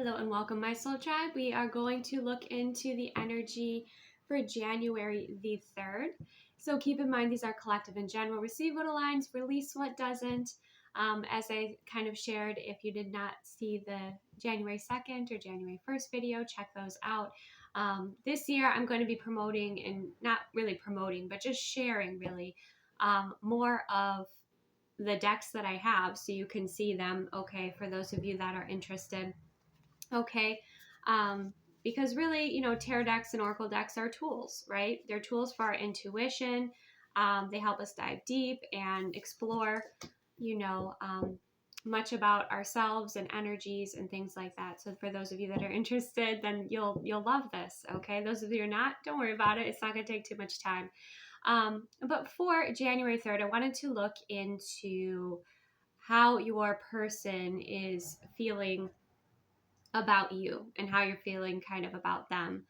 Hello and welcome, my soul tribe. We are going to look into the energy for January the 3rd. So keep in mind, these are collective in general. Receive what aligns, release what doesn't. As I kind of shared, if you did not see the January 2nd or January 1st video, check those out. This year I'm going to be promoting, and not really promoting, but just sharing really more of the decks that I have so you can see them, okay, for those of you that are interested. Okay, because really, tarot decks and oracle decks are tools, right? They're tools for our intuition. They help us dive deep and explore, much about ourselves and energies and things like that. So for those of you that are interested, then you'll love this. Okay, those of you who are not, don't worry about it. It's not going to take too much time. But for January 3rd, I wanted to look into how your person is feeling about you and how you're feeling kind of about them.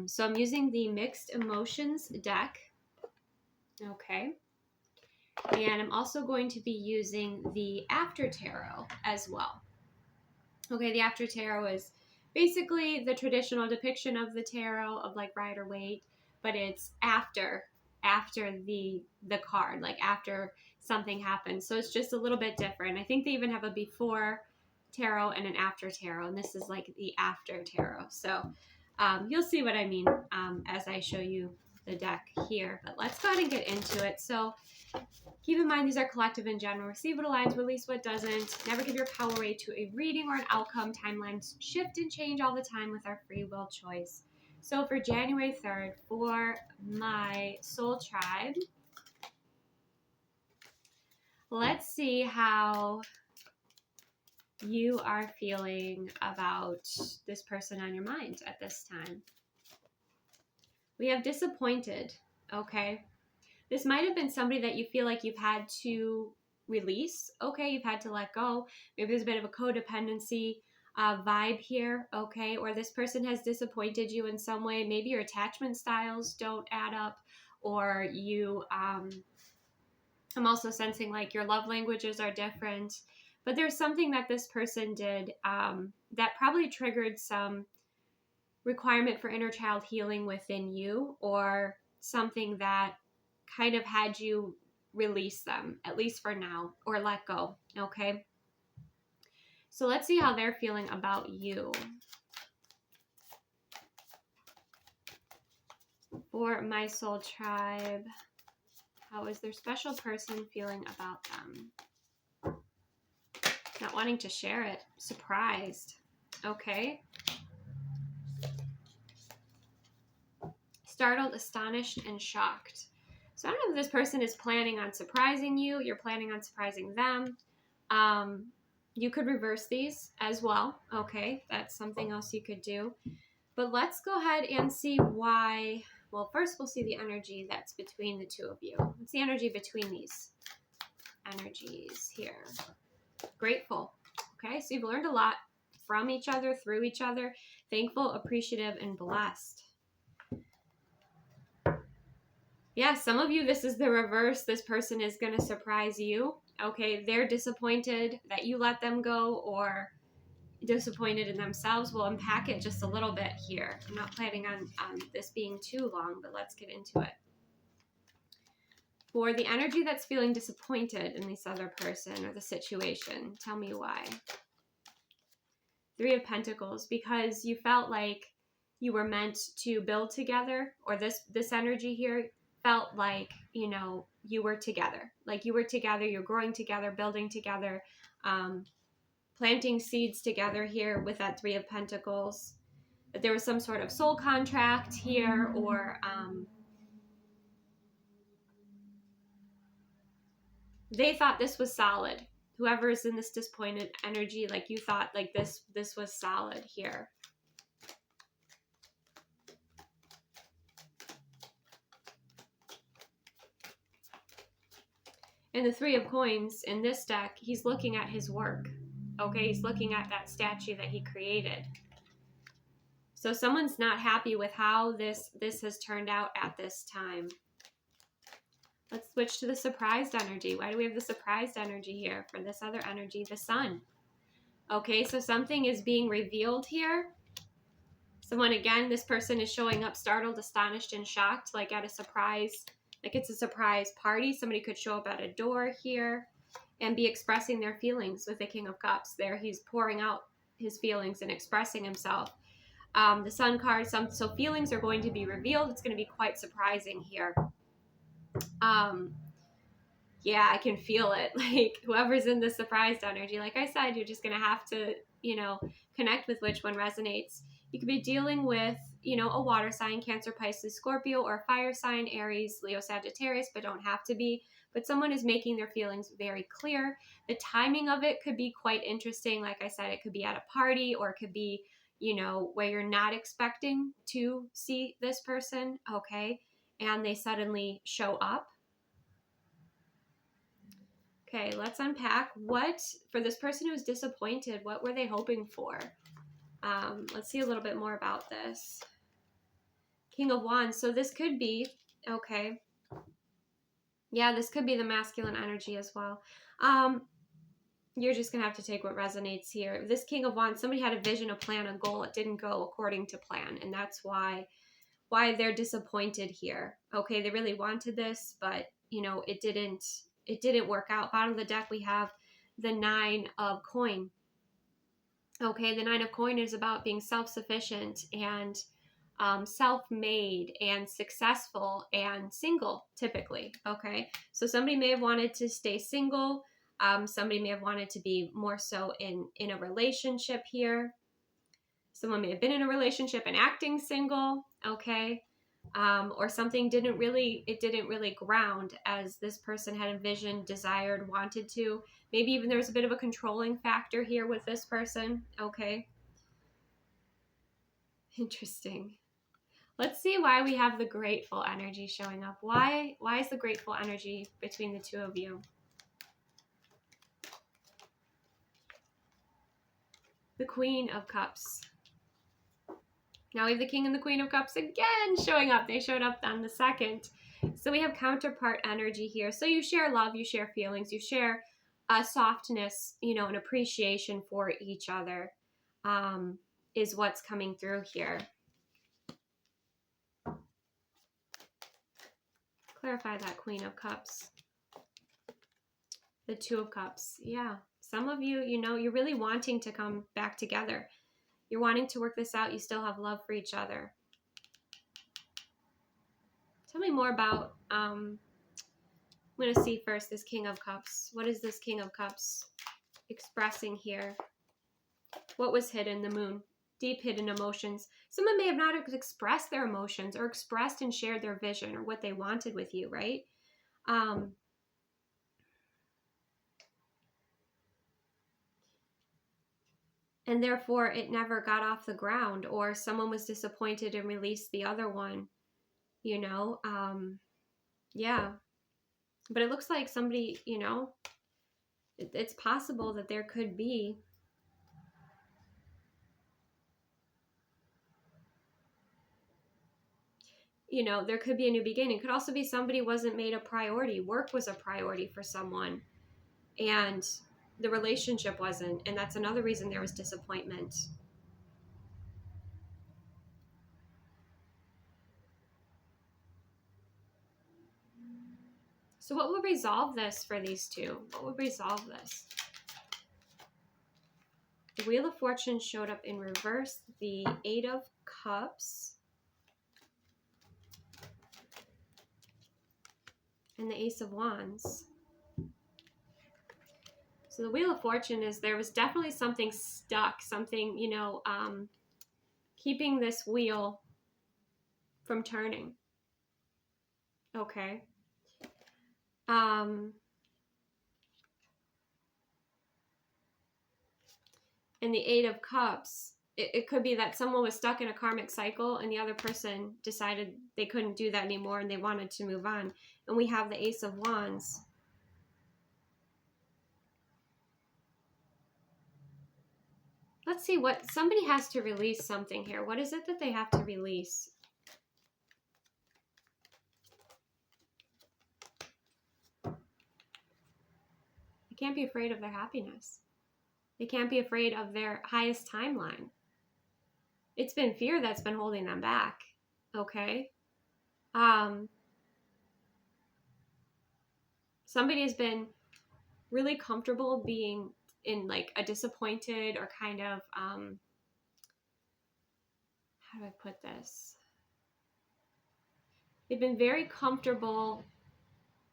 So I'm using the Mixed Emotions deck. Okay. And I'm also going to be using the After Tarot as well. Okay, the After Tarot is basically the traditional depiction of the tarot of like Rider-Waite, but it's after the card, like after something happens. So it's just a little bit different. I think they even have a before tarot and an after tarot, and this is like the after tarot. So you'll see what I mean as I show you the deck here, but let's go ahead and get into it. So keep in mind, these are collective in general. Receive what aligns, release what doesn't. Never give your power away to a reading or an outcome. Timelines shift and change all the time with our free will choice. So for January 3rd, for my soul tribe, let's see how you are feeling about this person on your mind at this time. We have disappointed, okay? This might have been somebody that you feel like you've had to release, okay? You've had to let go. Maybe there's a bit of a codependency vibe here, okay? Or this person has disappointed you in some way. Maybe your attachment styles don't add up, or you, I'm also sensing like your love languages are different. But there's something that this person did that probably triggered some requirement for inner child healing within you, or something that kind of had you release them, at least for now, or let go, okay? So let's see how they're feeling about you. For my soul tribe, how is their special person feeling about them? Not wanting to share it. Surprised. Okay. Startled, astonished, and shocked. So I don't know if this person is planning on surprising you. You're planning on surprising them. You could reverse these as well. Okay, that's something else you could do. But let's go ahead and see why. Well, first we'll see the energy that's between the two of you. What's the energy between these energies here? Grateful. Okay, so you've learned a lot from each other, through each other. Thankful, appreciative, and blessed. Yeah, some of you, this is the reverse. This person is going to surprise you. Okay, they're disappointed that you let them go, or disappointed in themselves. We'll unpack it just a little bit here. I'm not planning on this being too long, but let's get into it. For the energy that's feeling disappointed in this other person or the situation, tell me why. Three of Pentacles, because you felt like you were meant to build together, or this energy here felt like, you were together. Like you were together, you're growing together, building together, planting seeds together here with that Three of Pentacles. That there was some sort of soul contract here, or they thought this was solid. Whoever is in this disappointed energy, like you thought like this was solid here. And the Three of Coins in this deck, he's looking at his work. Okay, he's looking at that statue that he created. So someone's not happy with how this has turned out at this time. Let's switch to the surprised energy. Why do we have the surprised energy here? For this other energy, the Sun. Okay, so something is being revealed here. Someone, again, this person is showing up startled, astonished, and shocked, like at a surprise, like it's a surprise party. Somebody could show up at a door here and be expressing their feelings with the King of Cups. There, he's pouring out his feelings and expressing himself. The Sun card, so feelings are going to be revealed. It's going to be quite surprising here. Yeah, I can feel it. Like whoever's in the surprised energy, like I said, you're just going to have to, connect with which one resonates. You could be dealing with, a water sign, Cancer, Pisces, Scorpio, or a fire sign, Aries, Leo, Sagittarius, but don't have to be. But someone is making their feelings very clear. The timing of it could be quite interesting. Like I said, it could be at a party, or it could be, where you're not expecting to see this person, okay? And they suddenly show up. Okay, let's unpack what, for this person who's disappointed, what were they hoping for? Let's see a little bit more about this. King of Wands. So this could be, okay. Yeah, this could be the masculine energy as well. You're just going to have to take what resonates here. This King of Wands, somebody had a vision, a plan, a goal. It didn't go according to plan. And that's why they're disappointed here. Okay, they really wanted this, but, it didn't work out. Bottom of the deck, we have the 9 of coin. Okay, the 9 of coin is about being self-sufficient and self-made and successful and single, typically. Okay, so somebody may have wanted to stay single. Somebody may have wanted to be more so in a relationship here. Someone may have been in a relationship and acting single. Okay. Or something didn't really ground as this person had envisioned, desired, wanted to. Maybe even there's a bit of a controlling factor here with this person. Okay. Interesting. Let's see why we have the grateful energy showing up. Why is the grateful energy between the two of you? The Queen of Cups. Now we have the King and the Queen of Cups again showing up. They showed up on the 2nd. So we have counterpart energy here. So you share love, you share feelings, you share softness, an appreciation for each other is what's coming through here. Clarify that Queen of Cups. The 2 of Cups. Yeah. Some of you, you're really wanting to come back together. You're wanting to work this out. You still have love for each other. Tell me more about, I'm going to see first this King of Cups. What is this King of Cups expressing here? What was hidden? The Moon. Deep hidden emotions. Someone may have not expressed their emotions or expressed and shared their vision or what they wanted with you, right? And therefore it never got off the ground, or someone was disappointed and released the other one, yeah. But it looks like somebody, it's possible that there could be, there could be a new beginning. It could also be somebody wasn't made a priority. Work was a priority for someone and the relationship wasn't. And that's another reason there was disappointment. So what would resolve this for these two? What would resolve this? The Wheel of Fortune showed up in reverse. The 8 of Cups. And the Ace of Wands. So the Wheel of Fortune is, there was definitely something stuck, something, keeping this wheel from turning. Okay. And the 8 of Cups, it could be that someone was stuck in a karmic cycle and the other person decided they couldn't do that anymore and they wanted to move on. And we have the Ace of Wands. Let's see what, somebody has to release something here. What is it that they have to release? They can't be afraid of their happiness. They can't be afraid of their highest timeline. It's been fear that's been holding them back. Okay. Somebody has been really comfortable being in like a disappointed or kind of, how do I put this? They've been very comfortable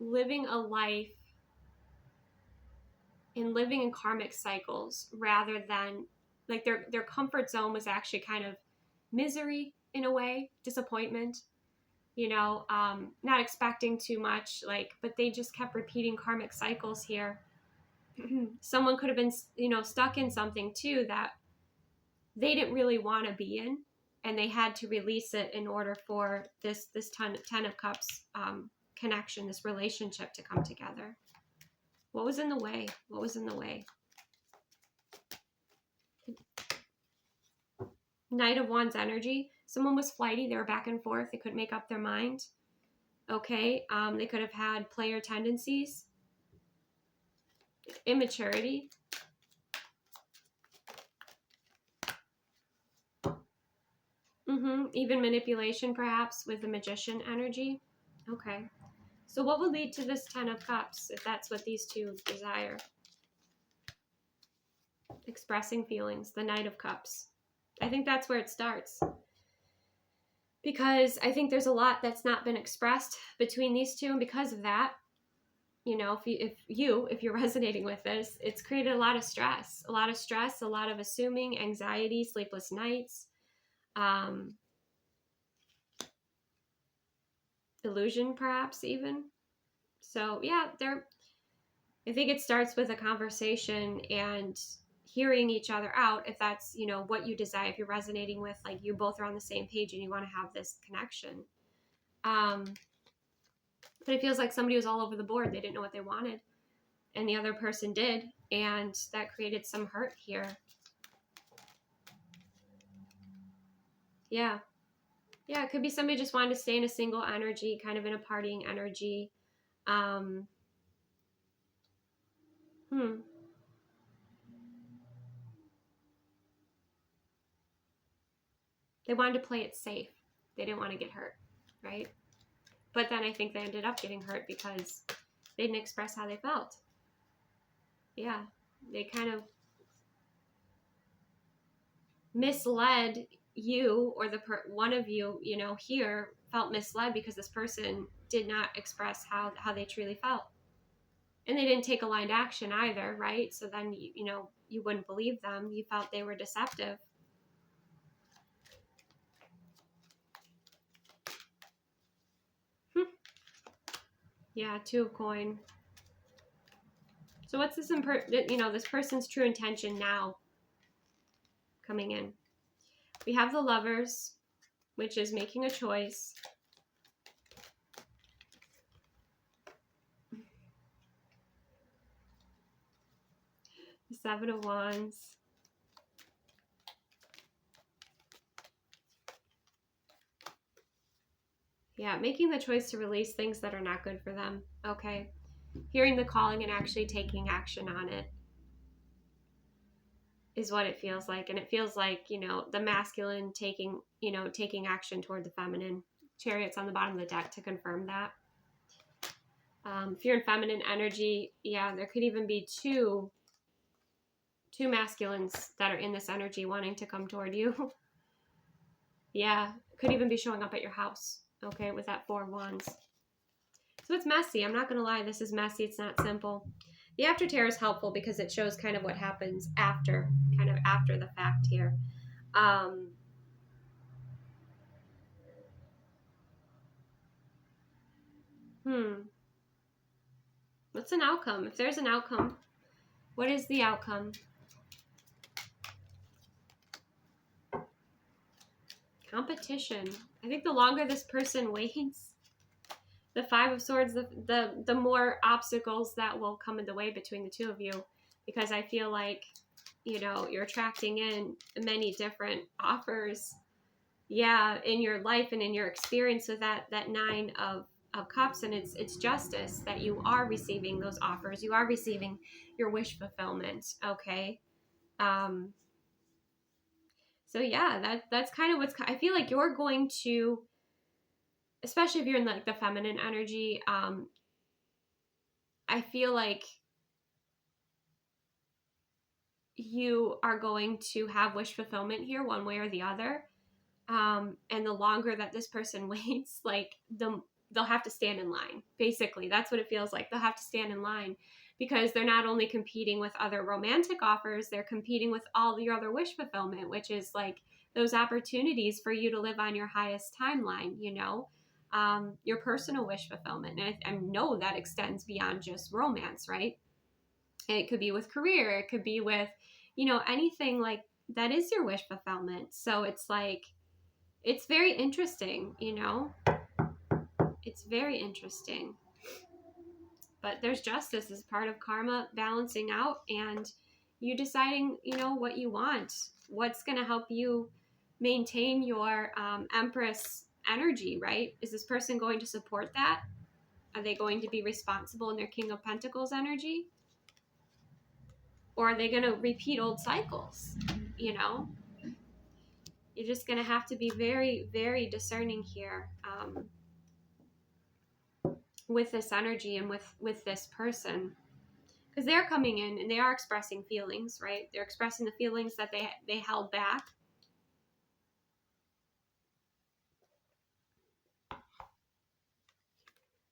living a life and living in karmic cycles rather than like their comfort zone was actually kind of misery in a way, disappointment, not expecting too much, like, but they just kept repeating karmic cycles here. Someone could have been, stuck in something too that they didn't really want to be in, and they had to release it in order for this ten of cups connection, this relationship to come together. What was in the way? What was in the way? Knight of Wands energy. Someone was flighty. They were back and forth. They couldn't make up their mind. Okay. They could have had player tendencies. Immaturity. Even manipulation, perhaps, with the Magician energy. Okay. So what would lead to this Ten of Cups, if that's what these two desire? Expressing feelings, the Knight of Cups. I think that's where it starts. Because I think there's a lot that's not been expressed between these two, and because of that, if you're resonating with this, it's created a lot of stress, a lot of assuming, anxiety, sleepless nights, illusion, perhaps even. So yeah, I think it starts with a conversation and hearing each other out. If that's, what you desire, if you're resonating with, like, you both are on the same page and you want to have this connection. But it feels like somebody was all over the board. They didn't know what they wanted, and the other person did, and that created some hurt here. Yeah. It could be somebody just wanted to stay in a single energy, kind of in a partying energy. They wanted to play it safe. They didn't want to get hurt, right? But then I think they ended up getting hurt because they didn't express how they felt. Yeah, they kind of misled you, or one of you, here felt misled because this person did not express how they truly felt. And they didn't take aligned action either, right? So then, you wouldn't believe them. You felt they were deceptive. Yeah, Two of Coin. So what's this this person's true intention now coming in? We have the Lovers, which is making a choice. The Seven of Wands. Yeah, making the choice to release things that are not good for them. Okay. Hearing the calling and actually taking action on it is what it feels like. And it feels like, the masculine taking action toward the feminine. Chariot's on the bottom of the deck to confirm that. If you're in feminine energy, yeah, there could even be two masculines that are in this energy wanting to come toward you. Yeah, could even be showing up at your house, okay, with that Four of Wands. So it's messy. I'm not going to lie. This is messy. It's not simple. The After Tarot is helpful because it shows kind of what happens after the fact here. What's an outcome? If there's an outcome, what is the outcome? Competition. I think the longer this person waits, the Five of Swords, the more obstacles that will come in the way between the two of you, because I feel like, you're attracting in many different offers, in your life and in your experience with that Nine of Cups, and it's justice that you are receiving those offers. You are receiving your wish fulfillment, okay? So yeah, that's kind of what's, I feel like you're going to, especially if you're in like the feminine energy, I feel like you are going to have wish fulfillment here one way or the other. And the longer that this person waits, like they'll have to stand in line. Basically, that's what it feels like. They'll have to stand in line because they're not only competing with other romantic offers, they're competing with all your other wish fulfillment, which is like those opportunities for you to live on your highest timeline, you know, your personal wish fulfillment. And I know that extends beyond just romance, right? And it could be with career, it could be with, you know, anything like that is your wish fulfillment. So it's like, it's very interesting, you know, it's very interesting. But there's justice as part of karma balancing out and you deciding, you know, what you want, what's going to help you maintain your Empress energy, right? Is this person going to support that? Are they going to be responsible in their King of Pentacles energy? Or are they going to repeat old cycles? You know, you're just going to have to be very, very discerning here. With this energy and with this person, because they're coming in and they are expressing feelings, right? They're expressing the feelings that they held back.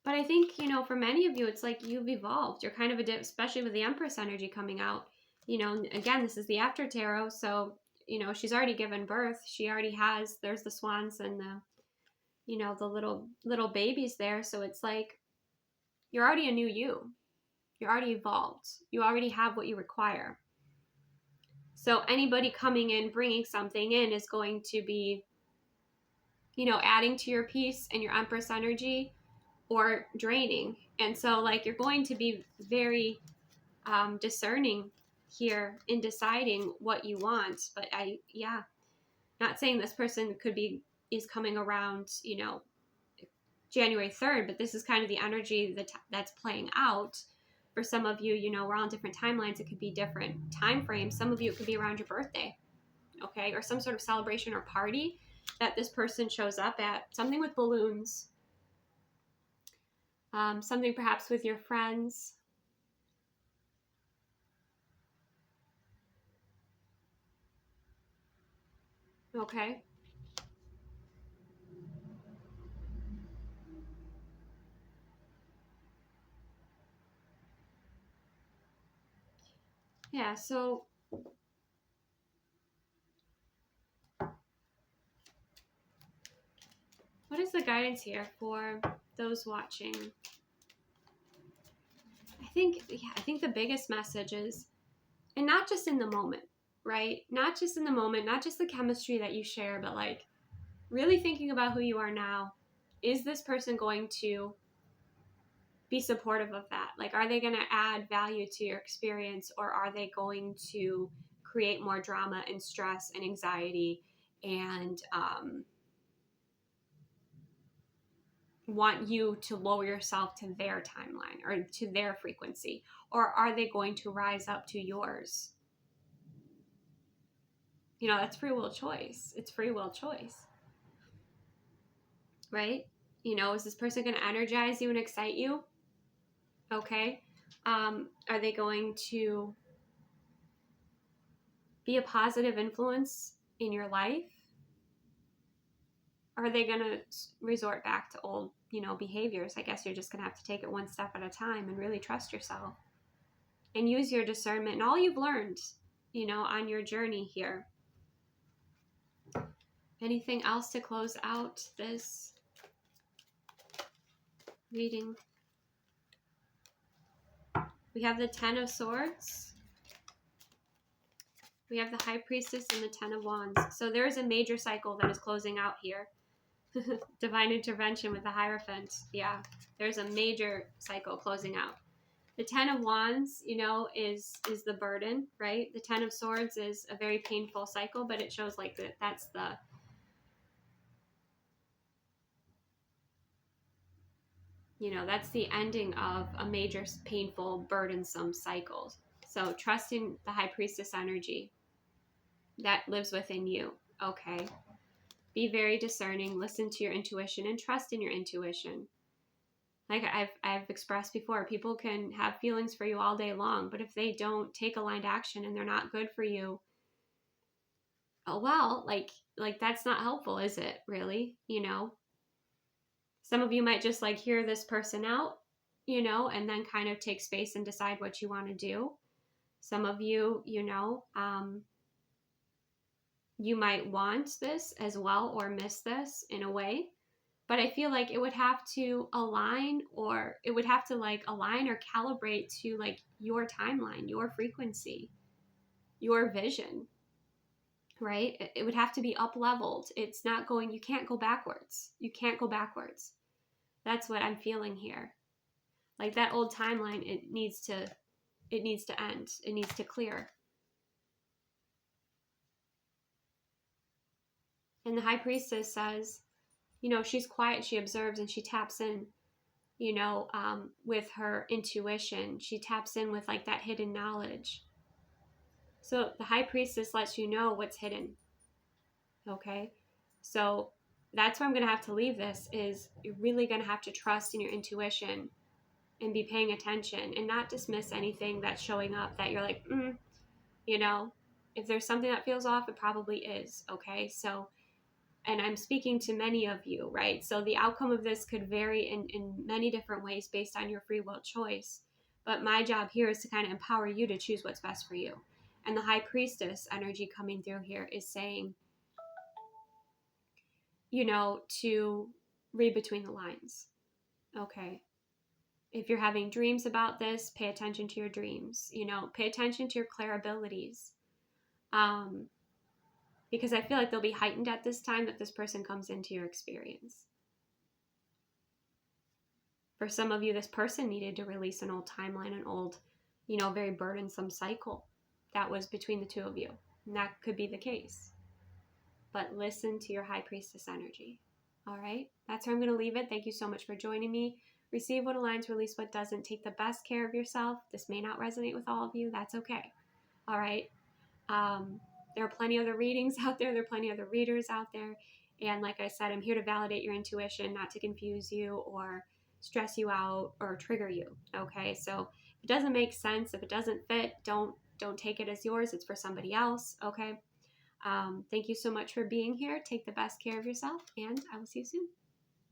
But I think, you know, for many of you, it's like you've evolved. You're kind of especially with the Empress energy coming out, you know, again, this is the after tarot. So, you know, she's already given birth. She already has, there's the swans and the, you know, the little babies there. So it's like, you're already a new you. You're already evolved. You already have what you require. So anybody coming in, bringing something in is going to be, you know, adding to your peace and your Empress energy or draining. And so like, you're going to be very discerning here in deciding what you want. But not saying this person is coming around, you know, January 3rd, but this is kind of the energy that's playing out. For some of you, you know, we're on different timelines. It could be different time frames. Some of you, it could be around your birthday, okay? Or some sort of celebration or party that this person shows up at. Something with balloons. Something perhaps with your friends. Okay. Yeah, so what is the guidance here for those watching? I think the biggest message is, and not just in the moment, right? Not just in the moment, not just the chemistry that you share, but like really thinking about who you are now. Is this person going to be supportive of that? Like, are they going to add value to your experience, or are they going to create more drama and stress and anxiety and want you to lower yourself to their timeline or to their frequency? Or are they going to rise up to yours? You know, that's free will choice. It's free will choice, right? You know, is this person going to energize you and excite you? Okay. Are they going to be a positive influence in your life? Or are they going to resort back to old, you know, behaviors? I guess you're just going to have to take it one step at a time and really trust yourself and use your discernment and all you've learned, you know, on your journey here. Anything else to close out this reading? We have the 10 of Swords. We have the High Priestess and the 10 of Wands. So there is a major cycle that is closing out here. Divine intervention with the Hierophant. Yeah, there's a major cycle closing out. The 10 of Wands, you know, is the burden, right? The 10 of Swords is a very painful cycle, but it shows like that's the, you know, that's the ending of a major, painful, burdensome cycle. So trust in the High Priestess energy that lives within you. Okay. Be very discerning, listen to your intuition, and trust in your intuition. Like I've expressed before, people can have feelings for you all day long, but if they don't take aligned action and they're not good for you, oh well, like that's not helpful, is it? Really? Some of you might just like hear this person out, and then kind of take space and decide what you want to do. Some of you, you might want this as well or miss this in a way. But I feel like it would have to align, or it would have to like align or calibrate to like your timeline, your frequency, your vision, right? It would have to be up leveled. It's not going, you can't go backwards. You can't go backwards. That's what I'm feeling here. Like that old timeline, it needs to end. It needs to clear. And the High Priestess says, she's quiet, she observes, and she taps in, with her intuition. She taps in with like that hidden knowledge. So the High Priestess lets you know what's hidden. Okay. So that's where I'm going to have to leave this, is you're really going to have to trust in your intuition and be paying attention and not dismiss anything that's showing up that you're like, if there's something that feels off, it probably is. Okay. So, and I'm speaking to many of you, right? So the outcome of this could vary in many different ways based on your free will choice. But my job here is to kind of empower you to choose what's best for you. And the High Priestess energy coming through here is saying, to read between the lines. Okay. If you're having dreams about this, pay attention to your dreams. Pay attention to your clair abilities. Because I feel like they'll be heightened at this time that this person comes into your experience. For some of you, this person needed to release an old timeline, an old, very burdensome cycle that was between the two of you. And that could be the case. But listen to your High Priestess energy. All right? That's where I'm going to leave it. Thank you so much for joining me. Receive what aligns, release what doesn't. Take the best care of yourself. This may not resonate with all of you. That's okay. All right? There are plenty of other readings out there. There are plenty of other readers out there. And like I said, I'm here to validate your intuition, not to confuse you or stress you out or trigger you. Okay? So if it doesn't make sense, if it doesn't fit, don't take it as yours. It's for somebody else. Okay? Thank you so much for being here. Take the best care of yourself, and I will see you soon.